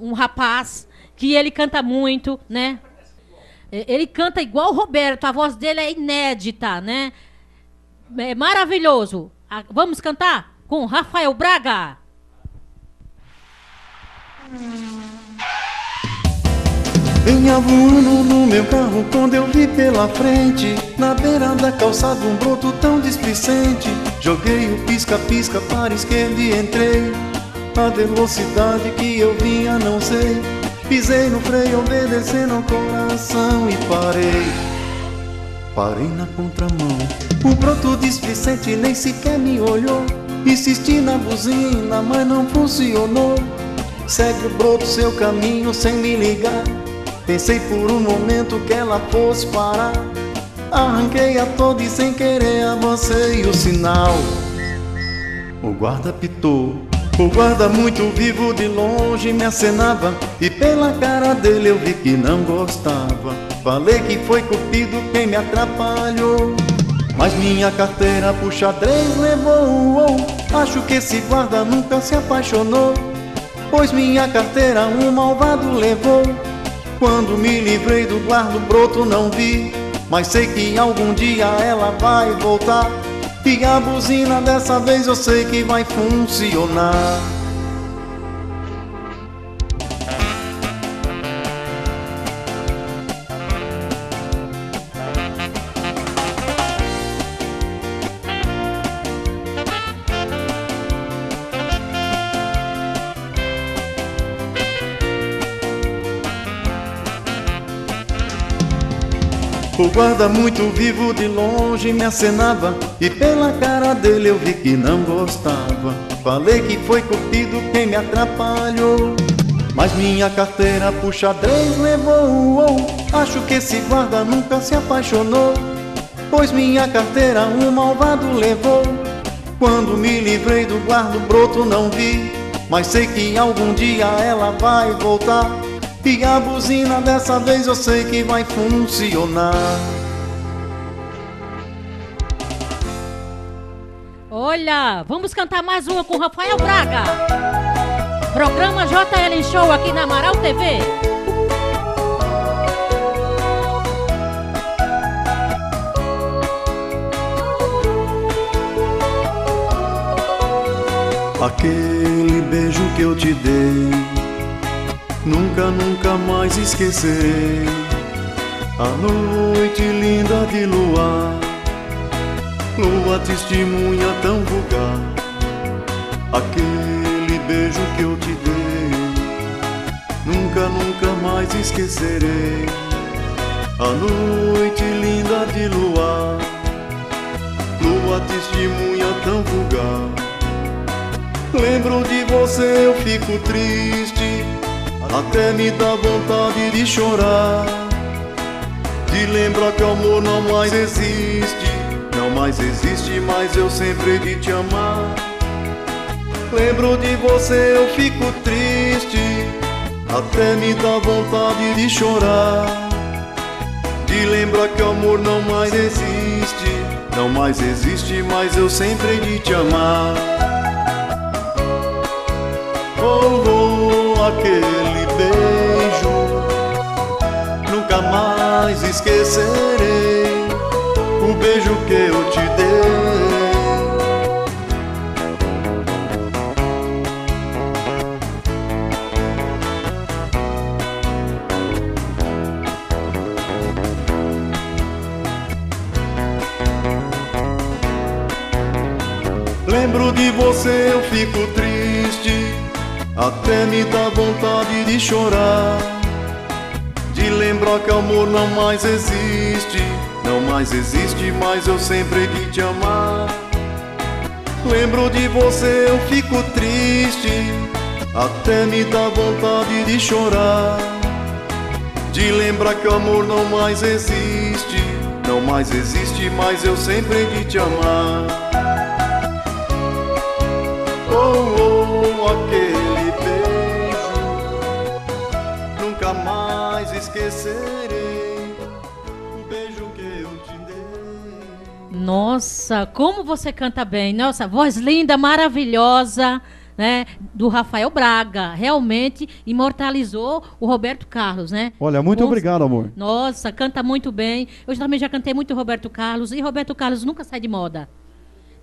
um rapaz que ele canta muito, né? Ele canta igual o Roberto, a voz dele é inédita, né? É maravilhoso. Vamos cantar com Rafael Braga. Vinha voando no meu carro quando eu vi pela frente, na beira da calçada, um broto tão displicente. Joguei o pisca-pisca para a esquerda e entrei. A velocidade que eu vinha não sei. Pisei no freio obedecendo ao coração e parei na contramão. O broto displicente nem sequer me olhou. Insisti na buzina, mas não funcionou. Segue o broto seu caminho sem me ligar. Pensei por um momento que ela fosse parar. Arranquei a toda e sem querer avancei o sinal. O guarda pitou. O guarda muito vivo de longe me acenava, e pela cara dele eu vi que não gostava. Falei que foi cupido quem me atrapalhou, mas minha carteira pro xadrez levou. Acho que esse guarda nunca se apaixonou, pois minha carteira um malvado levou. Quando me livrei do guarda o broto não vi, mas sei que algum dia ela vai voltar. E a buzina dessa vez eu sei que vai funcionar. O guarda muito vivo de longe me acenava, e pela cara dele eu vi que não gostava. Falei que foi cupido quem me atrapalhou, mas minha carteira pro xadrez levou. Acho que esse guarda nunca se apaixonou, pois minha carteira um malvado levou. Quando me livrei do guarda o broto não vi, mas sei que algum dia ela vai voltar. E a buzina dessa vez eu sei que vai funcionar. Olha, vamos cantar mais uma com Rafael Braga. Programa JL Show aqui na Amaral TV. Aquele beijo que eu te dei, nunca, nunca mais esquecerei. A noite linda de luar, lua testemunha tão vulgar. Aquele beijo que eu te dei, nunca, nunca mais esquecerei. A noite linda de luar, lua testemunha tão vulgar. Lembro de você, eu fico triste, até me dá vontade de chorar. De lembrar que o amor não mais existe, não mais existe, mas eu sempre hei de te amar. Lembro de você, eu fico triste, até me dá vontade de chorar. De lembrar que o amor não mais existe, não mais existe, mas eu sempre hei de te amar. Oh, oh, aquele beijo, nunca mais esquecerei. O beijo que eu te dei. Lembro de você, eu fico triste, até me dá vontade de chorar. De lembrar que amor não mais existe, não mais existe, mas eu sempre hei de te amar. Lembro de você, eu fico triste, até me dá vontade de chorar. De lembrar que o amor não mais existe, não mais existe, mas eu sempre hei de te amar. Oh, oh, aquele beijo, nunca mais esquecerei. O beijo que eu te dei. Nossa, como você canta bem. Nossa, voz linda, maravilhosa, né, do Rafael Braga. Realmente imortalizou o Roberto Carlos, né? Olha, muito obrigado, amor. Nossa, canta muito bem. Eu também já cantei muito Roberto Carlos. E Roberto Carlos nunca sai de moda.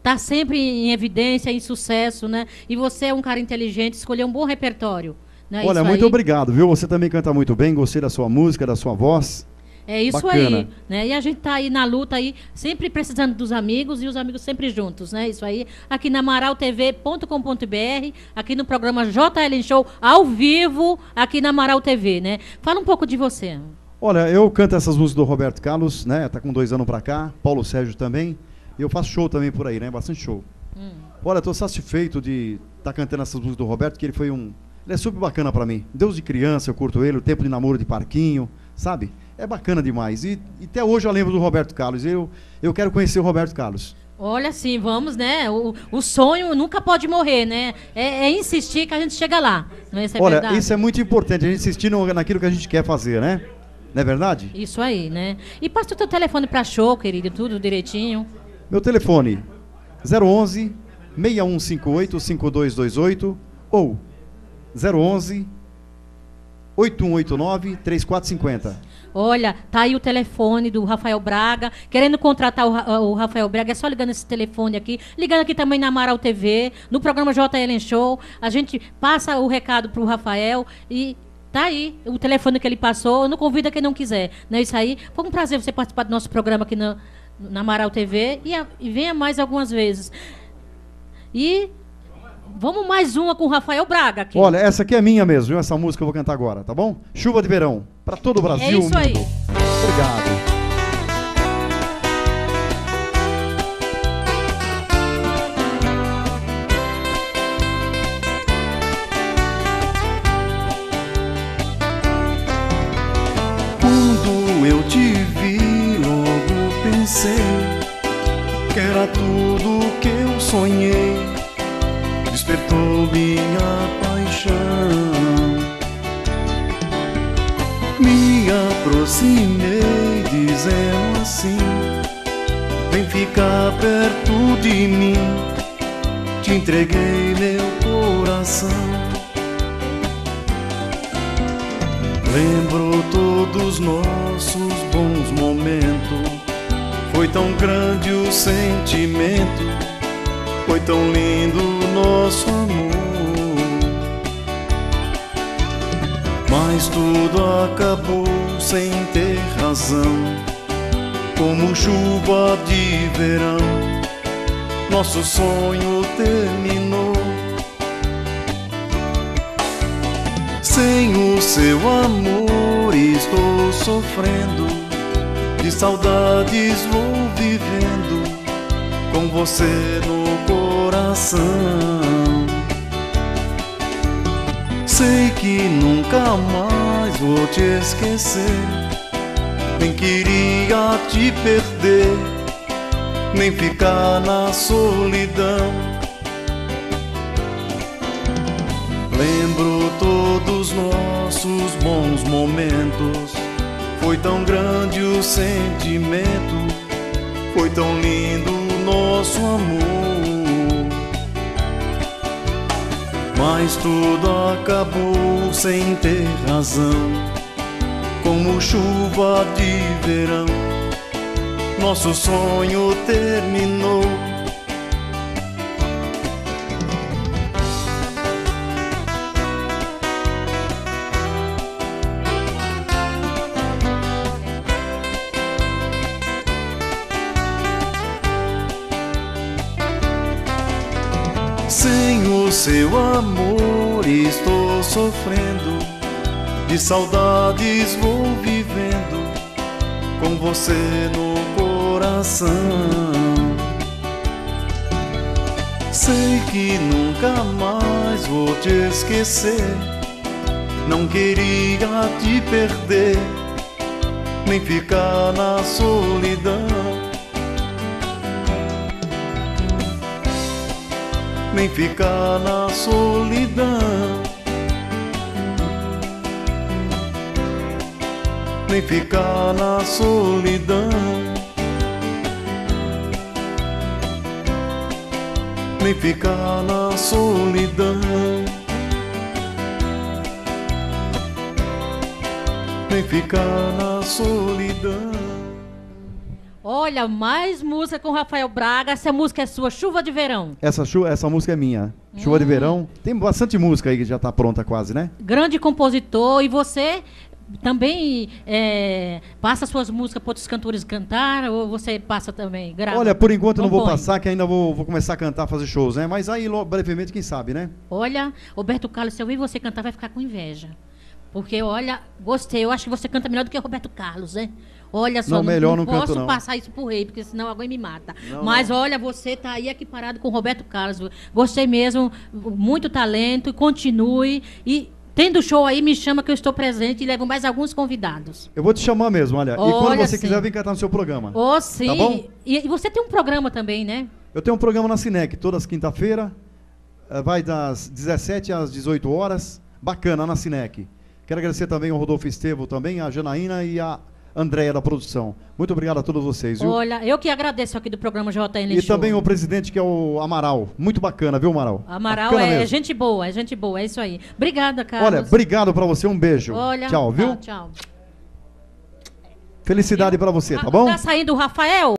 Tá sempre em evidência, em sucesso, né? E você é um cara inteligente, escolheu um bom repertório. Né? Olha, isso muito aí. obrigado, viu? Você também canta muito bem, gostei da sua música, da sua voz. É isso Bacana. aí, né? E a gente tá aí na luta aí, sempre precisando dos amigos e os amigos sempre juntos, né? Isso aí, aqui na amaraltv.com.br, aqui no programa JL Show, ao vivo, aqui na Amaral TV, né? Fala um pouco de você. Olha, eu canto essas músicas do Roberto Carlos, né? Tá com 2 anos pra cá, Paulo Sérgio também. E eu faço show também por aí, né? Bastante show. Olha, tô satisfeito de estar cantando essas músicas do Roberto, que ele foi um... Ele é super bacana pra mim. Deus de criança, eu curto ele, o tempo de namoro de parquinho, sabe? É bacana demais. E até hoje eu lembro do Roberto Carlos. Eu quero conhecer o Roberto Carlos. Olha, sim, vamos, né? O sonho nunca pode morrer, né? É insistir que a gente chega lá. Não é isso, Olha, verdade? isso é muito importante, a gente insistir naquilo que a gente quer fazer, né? Não é verdade? Isso aí, né? E passa o teu telefone pra show, querido, tudo direitinho. Meu telefone, 011 6158 5228 ou 011 8189 3450. Olha, tá aí o telefone do Rafael Braga. Querendo contratar o Rafael Braga, é só ligando esse telefone aqui. Ligando aqui também na Amaral TV, no programa JL Show. A gente passa o recado pro Rafael e tá aí o telefone que ele passou. Não convida quem não quiser. Não é isso aí? Foi um prazer você participar do nosso programa aqui na Amaral TV e venha mais algumas vezes. E vamos mais uma com o Rafael Braga aqui. Olha, essa aqui é minha mesmo, viu? Essa música eu vou cantar agora, tá bom? Chuva de Verão, para todo o Brasil. É isso aí. Obrigado. Quando eu te vi, logo pensei que era tudo que eu sonhei. Despertou minha paixão. Me aproximei dizendo assim: vem ficar perto de mim. Te entreguei meu coração. Lembro todos nossos bons momentos. Foi tão grande o sentimento, foi tão lindo o nosso amor. Mas tudo acabou sem ter razão. Como chuva de verão, nosso sonho terminou. Sem o seu amor estou sofrendo, de saudades vou vivendo, com você no coração. Sei que nunca mais vou te esquecer, nem queria te perder, nem ficar na solidão. Lembro todos nossos bons momentos. Foi tão grande o sentimento, foi tão lindo o nosso amor. Mas tudo acabou sem ter razão. Como chuva de verão, nosso sonho terminou. Sem o seu amor estou sofrendo, de saudades vou vivendo, com você no coração. Sei que nunca mais vou te esquecer, não queria te perder, nem ficar na solidão. Nem ficar na solidão, nem ficar na solidão, nem ficar na solidão, nem ficar na solidão. Olha, mais música com Rafael Braga. Essa música é sua, Chuva de Verão. Essa música é minha. Chuva de Verão. Tem bastante música aí que já tá pronta quase, né? Grande compositor. E você também passa suas músicas para outros cantores cantar? Ou você passa também? Grava? Olha, por enquanto não vou Compõe. passar, que ainda vou começar a cantar, fazer shows, né? Mas aí, brevemente, quem sabe, né? Olha, Roberto Carlos, se eu ouvir você cantar, vai ficar com inveja. Porque, olha, gostei. Eu acho que você canta melhor do que o Roberto Carlos, né? Olha só, Não, melhor não canto, posso não. passar isso pro rei, porque senão alguém me mata. Não, Mas não. olha, você tá aí equiparado com o Roberto Carlos. Gostei mesmo, muito talento, e continue. E tendo show aí, me chama que eu estou presente e levo mais alguns convidados. Eu vou te chamar mesmo, olha. E quando Olha, você sim. quiser, vem cantar no seu programa. Oh, sim. Tá bom? E você tem um programa também, né? Eu tenho um programa na Cinec, todas quinta-feira. Vai das 17 às 18 horas. Bacana, na Cinec. Quero agradecer também ao Rodolfo Estevo, também, a Janaína e a Andréia da produção. Muito obrigado a todos vocês, viu? Olha, eu que agradeço aqui do programa JN E Show. também o presidente, que é o Amaral. Muito bacana, viu, Amaral? Amaral Bacana é mesmo. gente boa, é isso aí. Obrigada, Carlos. Olha, obrigado pra você, um beijo. Olha, tchau, viu? Tchau. Felicidade pra você, tá bom? Tá saindo o Rafael?